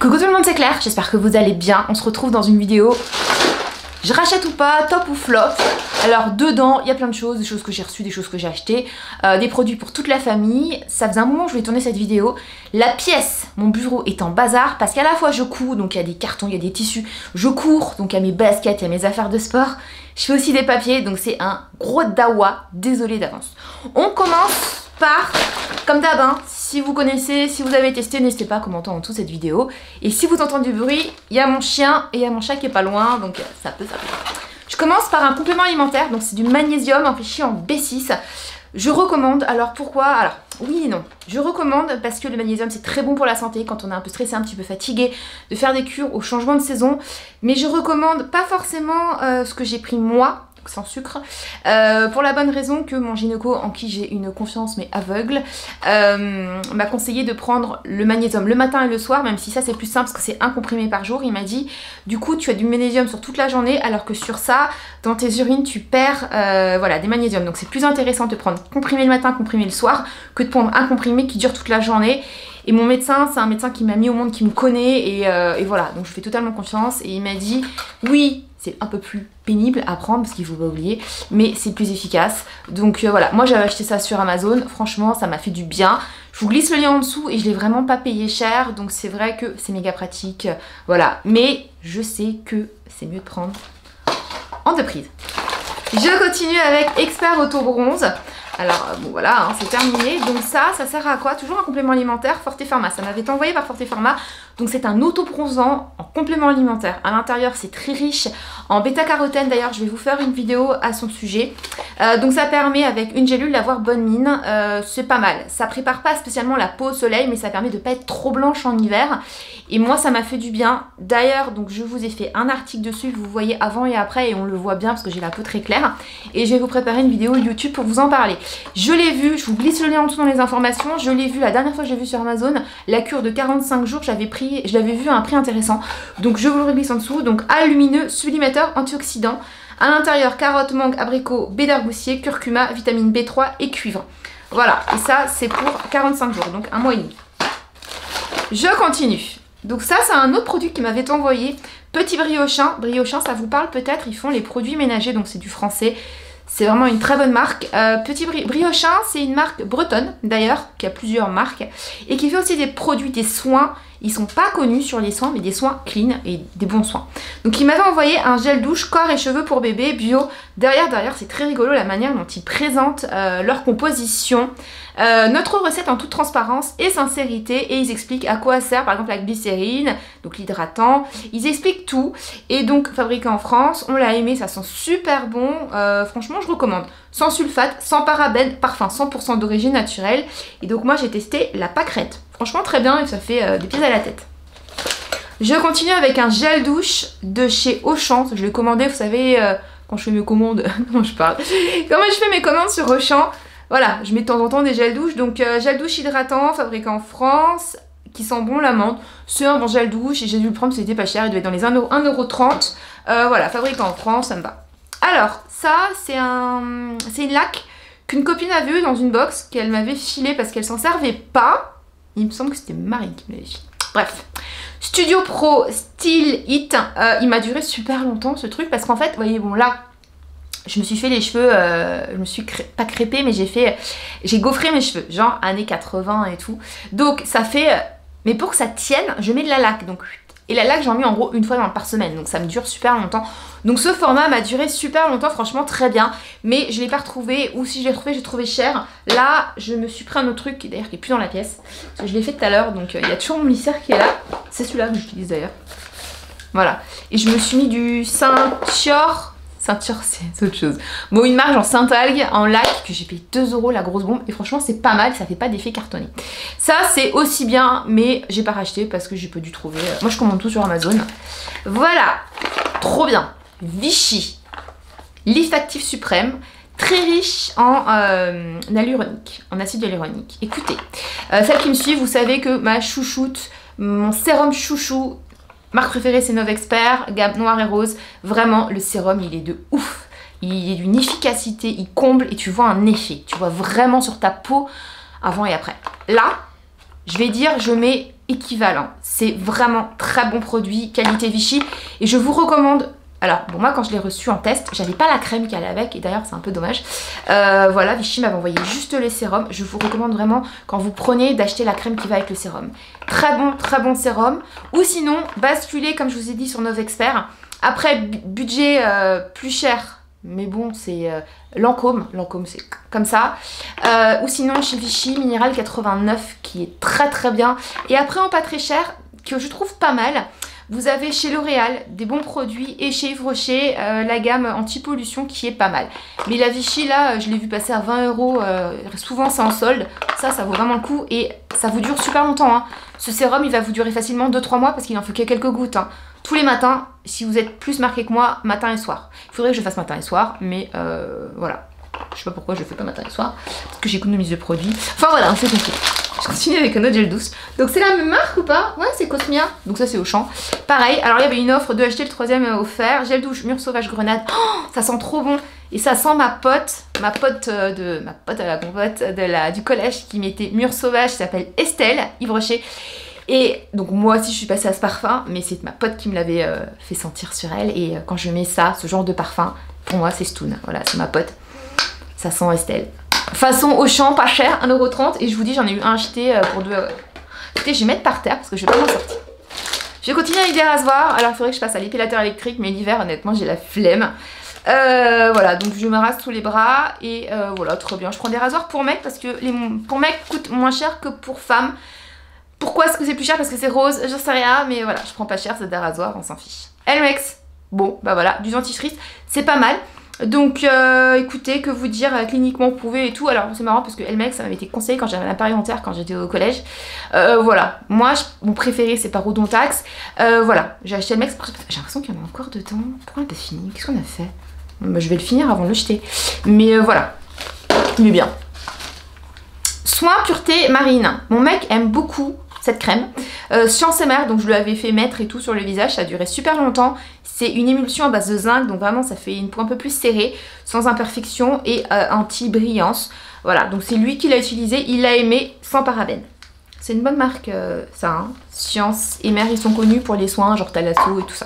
Coucou tout le monde, c'est Claire, j'espère que vous allez bien. On se retrouve dans une vidéo, je rachète ou pas, top ou flop. Alors dedans, il y a plein de choses, des choses que j'ai reçues, des choses que j'ai achetées, des produits pour toute la famille. Ça faisait un moment que je voulais tourner cette vidéo. La pièce, mon bureau est en bazar parce qu'à la fois je couds, donc il y a des cartons, il y a des tissus. Je cours, donc il y a mes baskets, il y a mes affaires de sport. Je fais aussi des papiers, donc c'est un gros dawa, désolé d'avance. On commence par, comme d'hab, hein, si vous connaissez, si vous avez testé, n'hésitez pas à commenter en dessous cette vidéo. Et si vous entendez du bruit, il y a mon chien et il y a mon chat qui est pas loin, donc ça peut. Je commence par un complément alimentaire, donc c'est du magnésium enrichi en B6. Je recommande, alors pourquoi? Alors oui et non. Je recommande parce que le magnésium c'est très bon pour la santé quand on est un peu stressé, un petit peu fatigué, de faire des cures au changement de saison. Mais je recommande pas forcément ce que j'ai pris moi, sans sucre, pour la bonne raison que mon gynéco, en qui j'ai une confiance mais aveugle, m'a conseillé de prendre le magnésium le matin et le soir, même si ça c'est plus simple parce que c'est un comprimé par jour. Il m'a dit du coup tu as du magnésium sur toute la journée alors que sur ça, dans tes urines tu perds voilà, des magnésiums. Donc c'est plus intéressant de prendre comprimé le matin, comprimé le soir, que de prendre un comprimé qui dure toute la journée. Et mon médecin, c'est un médecin qui m'a mis au monde, qui me connaît et voilà, donc je fais totalement confiance. Et il m'a dit oui, c'est un peu plus pénible à prendre parce qu'il faut pas oublier, mais c'est plus efficace. Donc voilà, moi j'avais acheté ça sur Amazon, franchement ça m'a fait du bien. Je vous glisse le lien en dessous et je l'ai vraiment pas payé cher, donc c'est vrai que c'est méga pratique, voilà. Mais je sais que c'est mieux de prendre en deux prises. Je continue avec Expert Auto Bronze. Alors bon voilà, hein, c'est terminé. Donc ça sert à quoi? Toujours un complément alimentaire, Forte Pharma. Ça m'avait été envoyé par Forte Pharma. Donc c'est un auto-bronzant en complément alimentaire. À l'intérieur, c'est très riche en bêta-carotène. D'ailleurs, je vais vous faire une vidéo à son sujet. Donc ça permet avec une gélule d'avoir bonne mine. C'est pas mal. Ça prépare pas spécialement la peau au soleil, mais ça permet de pas être trop blanche en hiver. Et moi, ça m'a fait du bien. D'ailleurs, donc je vous ai fait un article dessus. Vous voyez avant et après et on le voit bien parce que j'ai la peau très claire. Et je vais vous préparer une vidéo YouTube pour vous en parler. Je l'ai vu, je vous glisse le lien en dessous dans les informations. Je l'ai vu la dernière fois que j'ai vu sur Amazon. La cure de 45 jours, je l'avais vu à un prix intéressant. Donc je vous le glisse en dessous. Donc lumineux, sublimateur, antioxydant. À l'intérieur, carotte, mangue, abricot, baie d'argousier, curcuma, vitamine B3 et cuivre. Voilà, et ça c'est pour 45 jours, donc un mois et demi. Je continue. Donc ça c'est un autre produit qui m'avait envoyé. Petit Briochin. Briochin, ça vous parle peut-être, ils font les produits ménagers, donc c'est du français. C'est vraiment une très bonne marque. Petit Briochin, c'est une marque bretonne d'ailleurs, qui a plusieurs marques, et qui fait aussi des produits, des soins. Ils sont pas connus sur les soins, mais des soins clean et des bons soins. Donc il m'avait envoyé un gel douche corps et cheveux pour bébé bio. Derrière c'est très rigolo la manière dont ils présentent leur composition. Notre recette en toute transparence et sincérité, et ils expliquent à quoi sert par exemple la glycérine, donc l'hydratant. Ils expliquent tout, et donc fabriqué en France, on l'a aimé, ça sent super bon. Franchement je recommande. Sans sulfate, sans parabènes, parfum 100% d'origine naturelle. Et donc moi j'ai testé la pâquerette. Franchement très bien et ça fait des pieds à la tête. Je continue avec un gel douche de chez Auchan. Je l'ai commandé, vous savez, quand je fais mes commandes, comment je parle, comment je fais mes commandes sur Auchan. Voilà, je mets de temps en temps des gels douche. Donc gel douche hydratant, fabriqué en France, qui sent bon l'amande. C'est un bon gel douche et j'ai dû le prendre parce qu'il était pas cher. Il devait être dans les 1,30 €. Voilà, fabriqué en France, ça me va. Alors, ça, c'est une laque qu'une copine a vue dans une box qu'elle m'avait filée parce qu'elle s'en servait pas. Il me semble que c'était Marie qui me l'avait filé. Bref. Studio Pro Style Hit. Il m'a duré super longtemps ce truc parce qu'en fait, vous voyez, bon là, je me suis fait les cheveux, je me suis pas crêpée, mais j'ai gaufré mes cheveux, genre années 80 et tout. Donc ça fait, mais pour que ça tienne, je mets de la laque. Donc, et la laque, j'en mets en gros une fois par semaine, donc ça me dure super longtemps. Donc ce format m'a duré super longtemps, franchement très bien. Mais je l'ai pas retrouvé, ou si je l'ai trouvé, j'ai trouvé cher. Là, je me suis pris un autre truc, d'ailleurs qui est plus dans la pièce. Parce que je l'ai fait tout à l'heure, donc il y a toujours mon mystère qui est là. C'est celui-là que j'utilise d'ailleurs. Voilà. Et je me suis mis du Ceinture, c'est autre chose. Bon, une marque genre Saint-Algue en laque que j'ai payé 2 € la grosse bombe. Et franchement, c'est pas mal, ça fait pas d'effet cartonné. Ça, c'est aussi bien, mais j'ai pas racheté parce que j'ai pas dû trouver. Moi, je commande tout sur Amazon. Voilà, trop bien. Vichy, Lift Active Suprême. Très riche en hyaluronique, en acide hyaluronique. Écoutez, celles qui me suivent, vous savez que ma chouchoute, mon sérum chouchou, marque préférée c'est Novexpert, gamme noire et rose. Vraiment, le sérum il est de ouf. Il est d'une efficacité, il comble et tu vois un effet. Tu vois vraiment sur ta peau avant et après. Là, je vais dire, je mets équivalent. C'est vraiment très bon produit, qualité Vichy. Et je vous recommande... Alors, bon, moi, quand je l'ai reçu en test, j'avais pas la crème qui allait avec. Et d'ailleurs, c'est un peu dommage. Voilà, Vichy m'avait envoyé juste les sérums. Je vous recommande vraiment, quand vous prenez, d'acheter la crème qui va avec le sérum. Très bon sérum. Ou sinon, basculer, comme je vous ai dit, sur Novexpert. Après, budget plus cher. Mais bon, c'est Lancôme. Lancôme, c'est comme ça. Ou sinon, chez Vichy, Minéral 89, qui est très bien. Et après, en pas très cher, que je trouve pas mal... Vous avez chez L'Oréal des bons produits et chez Yves Rocher la gamme anti-pollution qui est pas mal. Mais la Vichy là, je l'ai vu passer à 20 €, souvent c'est en solde. Ça vaut vraiment le coup et ça vous dure super longtemps. Hein. Ce sérum il va vous durer facilement 2-3 mois parce qu'il en faut que quelques gouttes. Hein. Tous les matins, si vous êtes plus marqué que moi, matin et soir. Il faudrait que je fasse matin et soir, mais voilà. Je sais pas pourquoi je le fais pas matin et soir. Parce que j'économise de produits. Enfin voilà, c'est compliqué. Je continue avec un autre gel douce. Donc c'est la même marque ou pas? Ouais, c'est Cosmia. Donc ça c'est Auchan. Pareil, alors il y avait une offre de acheter le 3e offert. Gel douche Mûre Sauvage Grenade. Oh, ça sent trop bon. Et ça sent ma pote à la compote du collège qui mettait Mûre Sauvage, qui s'appelle Estelle, Yves Rocher. Et donc moi aussi je suis passée à ce parfum, mais c'est ma pote qui me l'avait fait sentir sur elle. Et quand je mets ça, ce genre de parfum, pour moi c'est Stoon. Voilà, c'est ma pote. Ça sent Estelle. Façon Auchan, pas cher, 1 € 30. Et je vous dis, j'en ai eu un acheté pour 2 €. Écoutez, je vais mettre par terre parce que je vais pas m'en sortir. Je vais continuer avec des rasoirs. Alors, il faudrait que je passe à l'épilateur électrique, mais l'hiver, honnêtement, j'ai la flemme. Voilà, donc je me rase tous les bras. Et voilà, trop bien. Je prends des rasoirs pour mecs parce que pour mecs coûtent moins cher que pour femmes. Pourquoi est-ce que c'est plus cher? Parce que c'est rose, j'en sais rien. Mais voilà, je prends pas cher, c'est des rasoirs, on s'en fiche. Elmex. Bon, bah voilà, du dentifrice, c'est pas mal. Donc écoutez, que vous dire, cliniquement prouvé et tout. Alors c'est marrant parce que Elmex ça m'avait été conseillé quand j'avais un appareil dentaire quand j'étais au collège. Voilà, moi mon préféré c'est Parodontax. Voilà, j'ai acheté Elmex. J'ai l'impression qu'il y en a encore dedans. Pourquoi on n'a pas fini? Qu'est-ce qu'on a fait? Bah, je vais le finir avant de le jeter. Mais voilà, il est bien. Soin Pureté Marine. Mon mec aime beaucoup cette crème. Science MR, donc je lui avais fait mettre et tout sur le visage, ça a duré super longtemps. C'est une émulsion à base de zinc, donc vraiment ça fait une peau un peu plus serrée, sans imperfection et anti-brillance. Voilà, donc c'est lui qui l'a utilisé, il l'a aimé, sans parabènes. C'est une bonne marque ça, hein. Science MR, ils sont connus pour les soins, genre Thalasso et tout ça.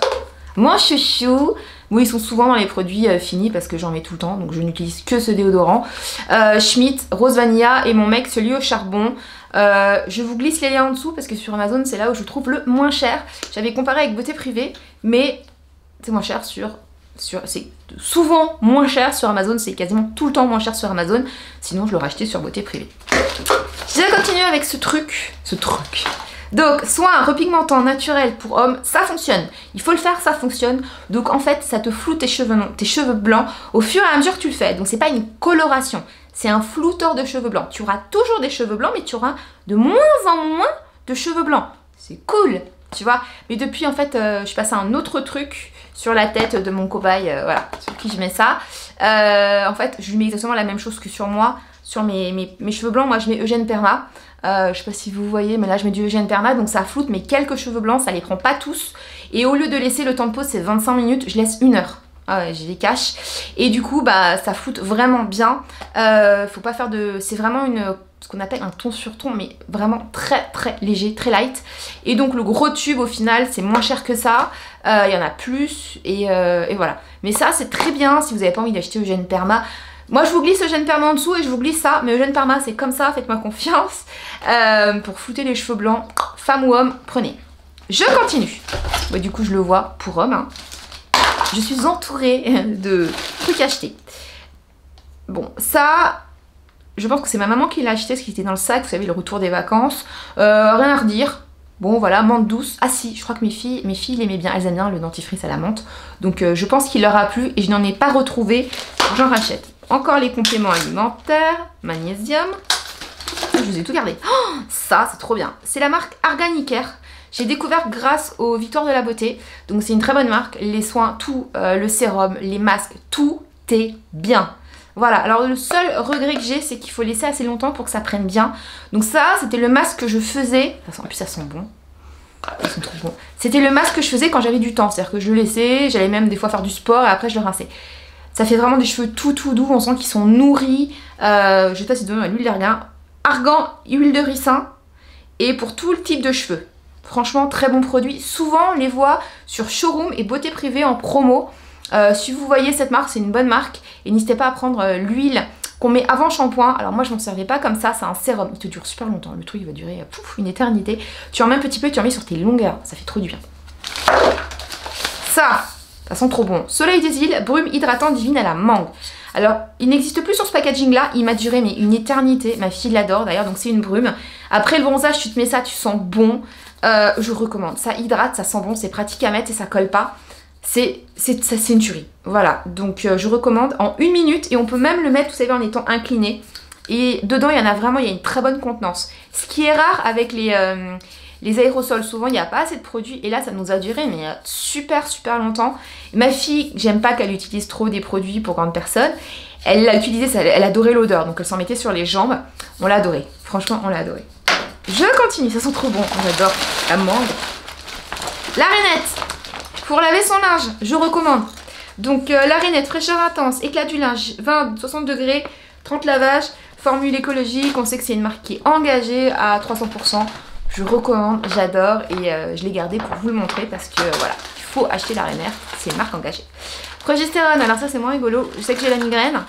Mon chouchou, oui, ils sont souvent dans les produits finis parce que j'en mets tout le temps, donc je n'utilise que ce déodorant. Schmitt, Rose Vanilla et mon mec, celui au charbon. Je vous glisse les liens en dessous parce que sur Amazon c'est là où je trouve le moins cher. J'avais comparé avec Beauté Privée, mais c'est moins cher c'est souvent moins cher sur Amazon, c'est quasiment tout le temps moins cher sur Amazon. Sinon je l'aurais acheté sur Beauté Privée. Je vais continuer avec ce truc. Donc, soin repigmentant naturel pour hommes, ça fonctionne. Il faut le faire, ça fonctionne. Donc en fait, ça te floue tes cheveux blancs au fur et à mesure que tu le fais. Donc c'est pas une coloration, c'est un flouteur de cheveux blancs. Tu auras toujours des cheveux blancs, mais tu auras de moins en moins de cheveux blancs. C'est cool, tu vois. Mais depuis, en fait, je passe à un autre truc sur la tête de mon cobaye, voilà, sur qui je mets ça. En fait, je lui mets exactement la même chose que sur moi. Sur mes cheveux blancs, moi je mets Eugène Perma. Je sais pas si vous voyez, mais là je mets du Eugène Perma, donc ça floute mes quelques cheveux blancs, ça les prend pas tous. Et au lieu de laisser le temps de pause, c'est 25 minutes, je laisse 1 heure. Ah ouais, je les cache. Et du coup, bah ça floute vraiment bien. Faut pas faire de... C'est vraiment ce qu'on appelle un ton sur ton, mais vraiment très léger, très light. Et donc le gros tube au final, c'est moins cher que ça. Il y en a plus, et voilà. Mais ça, c'est très bien si vous n'avez pas envie d'acheter Eugène Perma. Moi je vous glisse Eugène Perma en dessous et je vous glisse ça, mais Eugène Perma c'est comme ça, faites-moi confiance. Pour flouter les cheveux blancs, femme ou homme, prenez. Je continue. Bah, du coup je le vois pour homme. Hein. Je suis entourée de trucs achetés. Bon, ça, je pense que c'est ma maman qui l'a acheté, ce qui était dans le sac, vous savez, le retour des vacances. Rien à redire. Bon voilà, menthe douce. Ah si, je crois que mes filles l'aimaient bien, elles aiment bien le dentifrice à la menthe. Donc je pense qu'il leur a plu et je n'en ai pas retrouvé, j'en rachète. Encore les compléments alimentaires, magnésium. Je vous ai tout gardé. Oh, ça, c'est trop bien. C'est la marque Arganicare. J'ai découvert grâce aux Victoires de la Beauté. Donc c'est une très bonne marque. Les soins, tout, le sérum, les masques, tout est bien. Voilà, alors le seul regret que j'ai, c'est qu'il faut laisser assez longtemps pour que ça prenne bien. Donc ça, c'était le masque que je faisais. En plus, ça sent bon. Ils sont trop bons. C'était le masque que je faisais quand j'avais du temps. C'est-à-dire que je le laissais, j'allais même des fois faire du sport et après je le rinçais. Ça fait vraiment des cheveux tout doux, on sent qu'ils sont nourris. Je sais pas si c'est de l'huile d'argan. Argan, huile de ricin. Et pour tout le type de cheveux. Franchement, très bon produit. Souvent, on les voit sur Showroom et Beauté Privée en promo. Si vous voyez cette marque, c'est une bonne marque. Et n'hésitez pas à prendre l'huile qu'on met avant shampoing. Alors moi, je m'en servais pas comme ça. C'est un sérum. Il te dure super longtemps. Le truc, il va durer une éternité. Tu en mets un petit peu et tu en mets sur tes longueurs. Ça fait trop du bien. Ça sent trop bon. Soleil des îles, brume hydratant divine à la mangue. Alors, il n'existe plus sur ce packaging là, il m'a duré mais une éternité, ma fille l'adore d'ailleurs, donc c'est une brume. Après le bronzage, tu te mets ça, tu sens bon, je recommande. Ça hydrate, ça sent bon, c'est pratique à mettre et ça colle pas. C'est une tuerie, voilà. Donc je recommande en 1 minute et on peut même le mettre, vous savez, en étant incliné. Et dedans, il y en a vraiment, il y a une très bonne contenance. Ce qui est rare avec les aérosols, souvent il n'y a pas assez de produits et là ça nous a duré mais super longtemps. Et ma fille, j'aime pas qu'elle utilise trop des produits pour grandes personnes. Elle l'a utilisé, elle adorait l'odeur, donc elle s'en mettait sur les jambes. On l'a adoré, franchement on l'a adoré. Je continue, ça sent trop bon, j'adore la mangue. La rainette, pour laver son linge, je recommande. Donc la rainette, fraîcheur intense, éclat du linge, 20-60 degrés, 30 lavages, formule écologique, on sait que c'est une marque qui est engagée à 300%. Je recommande, j'adore et je l'ai gardé pour vous le montrer parce que voilà, il faut acheter la Rainer, c'est une marque engagée. Progestérone, alors ça c'est moins rigolo, je sais que j'ai la migraine.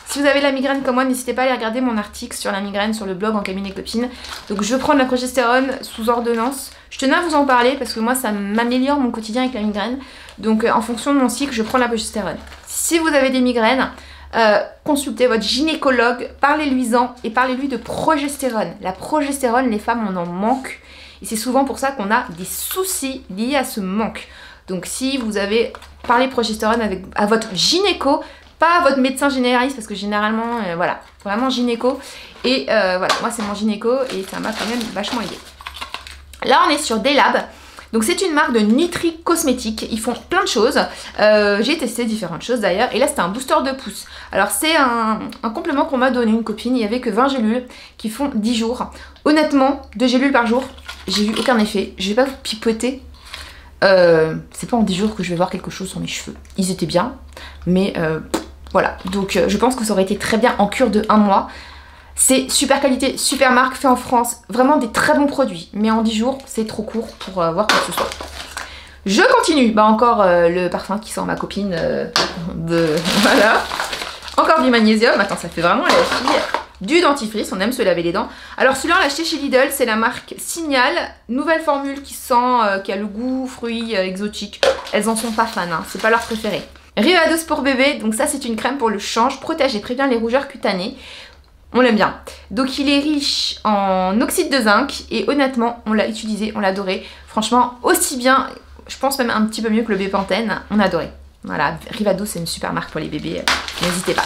Si vous avez la migraine comme moi, n'hésitez pas à aller regarder mon article sur la migraine sur le blog En Cabinet Copine. Donc je prends de la progestérone sous ordonnance. Je tenais à vous en parler parce que moi ça m'améliore mon quotidien avec la migraine. Donc en fonction de mon cycle, je prends la progestérone. Si vous avez des migraines, consultez votre gynécologue, parlez-lui-en et parlez-lui de progestérone. La progestérone, les femmes, on en manque et c'est souvent pour ça qu'on a des soucis liés à ce manque. Donc si vous avez parlé progestérone à votre gynéco, pas à votre médecin généraliste parce que généralement, voilà, vraiment gynéco. Et voilà, moi c'est mon gynéco et ça m'a quand même vachement aidé. Là on est sur Delab. Donc c'est une marque de Nutri Cosmétiques, ils font plein de choses, j'ai testé différentes choses d'ailleurs, et là c'était un booster de pouce. Alors c'est un complément qu'on m'a donné, une copine, il n'y avait que 20 gélules qui font 10 jours. Honnêtement, 2 gélules par jour, j'ai eu aucun effet, je vais pas vous pipoter, c'est pas en 10 jours que je vais voir quelque chose sur mes cheveux. Ils étaient bien, mais voilà, donc je pense que ça aurait été très bien en cure de 1 mois. C'est super qualité, super marque, fait en France, vraiment des très bons produits. Mais en 10 jours, c'est trop court pour voir quoi que ce soit. Je continue, bah encore le parfum qui sent ma copine voilà. Encore du magnésium, attends ça fait vraiment la fille. Du dentifrice, on aime se laver les dents. Alors celui-là on l'a acheté chez Lidl, c'est la marque Signal. Nouvelle formule qui sent, qui a le goût fruits exotique. Elles en sont pas fans, hein, c'est pas leur préféré. Rivados pour bébé, donc ça c'est une crème pour le change, protège et prévient les rougeurs cutanées. On l'aime bien. Donc il est riche en oxyde de zinc et honnêtement on l'a utilisé, on l'a adoré. Franchement aussi bien, je pense même un petit peu mieux que le Bepanthen, on a adoré. Voilà, Rivados c'est une super marque pour les bébés, n'hésitez pas.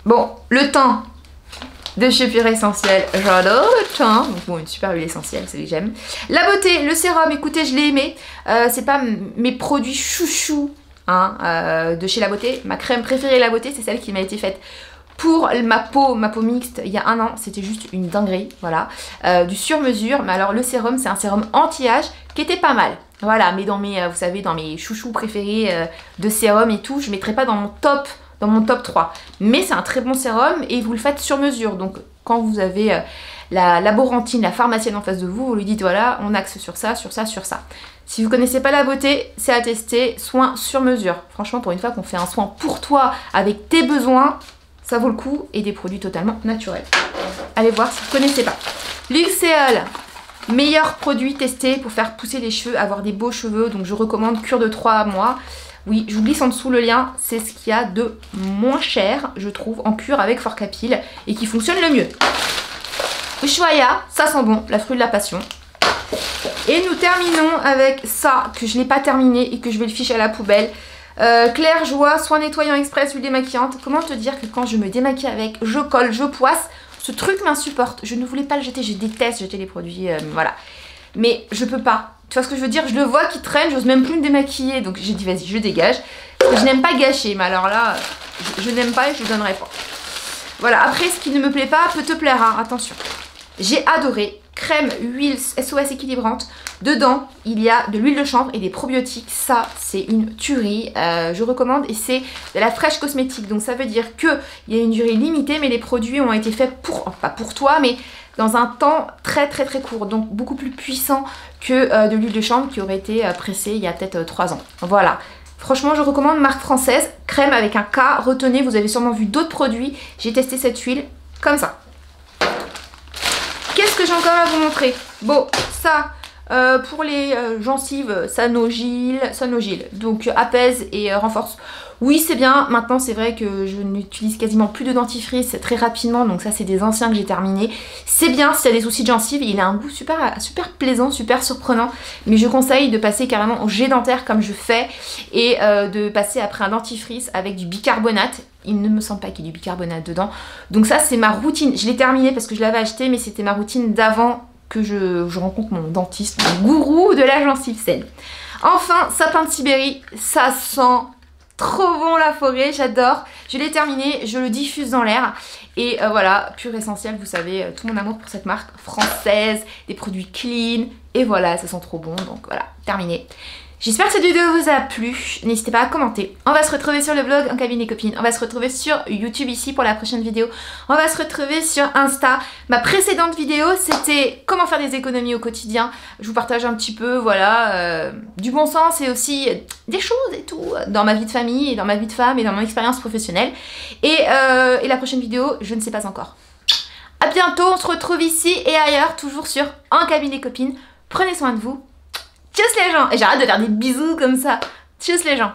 Bon, le teint de chez Pure Essentiel, j'adore le teint. Donc bon, une super huile essentielle, c'est ce que j'aime. La beauté, le sérum, écoutez je l'ai aimé. C'est pas mes produits chouchou hein, de chez La Beauté. Ma crème préférée La Beauté, c'est celle qui m'a été faite pour ma peau mixte il y a 1 an, c'était juste une dinguerie, voilà. Du sur-mesure, mais alors le sérum, c'est un sérum anti-âge qui était pas mal. Voilà, mais dans mes, vous savez, dans mes chouchous préférés de sérum et tout, je ne mettrai pas dans mon top 3. Mais c'est un très bon sérum et vous le faites sur mesure. Donc quand vous avez la laborantine, la pharmacienne en face de vous, vous lui dites voilà, on axe sur ça, sur ça, sur ça. Si vous connaissez pas La Beauté, c'est à tester, soin sur mesure. Franchement, pour une fois qu'on fait un soin pour toi avec tes besoins, ça vaut le coup et des produits totalement naturels. Allez voir si vous ne connaissez pas. L'Uxéol, meilleur produit testé pour faire pousser les cheveux, avoir des beaux cheveux. Donc je recommande cure de 3 mois. Oui, je vous glisse en dessous le lien. C'est ce qu'il y a de moins cher, je trouve, en cure avec Forcapil et qui fonctionne le mieux. Ushuaïa, ça sent bon, la fruit de la passion. Et nous terminons avec ça, que je n'ai pas terminé et que je vais le ficher à la poubelle. Claire Joie, soin nettoyant express, huile démaquillante. Comment te dire que quand je me démaquille avec, je colle, je poisse, ce truc m'insupporte. Je ne voulais pas le jeter, je déteste jeter les produits, voilà. Mais je peux pas. Tu vois ce que je veux dire? Je le vois qui traîne, j'ose même plus me démaquiller. Donc j'ai dit vas-y, je dégage. Parce que je n'aime pas gâcher, mais alors là, je n'aime pas et je ne donnerai pas. Voilà, après ce qui ne me plaît pas peut te plaire, hein, attention. J'ai adoré crème, huile, SOS équilibrante. Dedans, il y a de l'huile de chanvre et des probiotiques. Ça, c'est une tuerie. Je recommande et c'est de la fraîche cosmétique. Donc ça veut dire qu'il y a une durée limitée, mais les produits ont été faits pour, pas pour toi, mais dans un temps très court. Donc beaucoup plus puissant que de l'huile de chanvre qui aurait été pressée il y a peut-être 3 ans. Voilà. Franchement, je recommande, marque française, crème avec un K. Retenez, vous avez sûrement vu d'autres produits. J'ai testé cette huile comme ça. Qu'est-ce que j'ai encore à vous montrer? Bon, ça, pour les gencives, Sanogil, donc apaise et renforce. Oui, c'est bien. Maintenant, c'est vrai que je n'utilise quasiment plus de dentifrice très rapidement, donc ça, c'est des anciens que j'ai terminés. C'est bien s'il y a des soucis de gencives. Il a un goût super plaisant, super surprenant, mais je conseille de passer carrément au jet dentaire comme je fais et de passer après un dentifrice avec du bicarbonate. Il ne me semble pas qu'il y ait du bicarbonate dedans. Donc ça, c'est ma routine. Je l'ai terminé parce que je l'avais acheté, mais c'était ma routine d'avant que je rencontre mon dentiste, mon gourou de la gencive saine. Enfin, sapin de Sibérie, ça sent trop bon la forêt, j'adore. Je l'ai terminé, je le diffuse dans l'air. Et voilà, Pure Essentiel, vous savez, tout mon amour pour cette marque française, des produits clean. Et voilà, ça sent trop bon, donc voilà, terminé. J'espère que cette vidéo vous a plu, n'hésitez pas à commenter. On va se retrouver sur le blog En Cabine des Copines, on va se retrouver sur YouTube ici pour la prochaine vidéo, on va se retrouver sur Insta. Ma précédente vidéo c'était comment faire des économies au quotidien, je vous partage un petit peu, voilà, du bon sens et aussi des choses et tout dans ma vie de famille et dans ma vie de femme et dans mon expérience professionnelle. Et la prochaine vidéo, je ne sais pas encore. A bientôt, on se retrouve ici et ailleurs, toujours sur En Cabine des Copines. Prenez soin de vous. Tchuss les gens! Et j'arrête de faire des bisous comme ça. Tchuss les gens!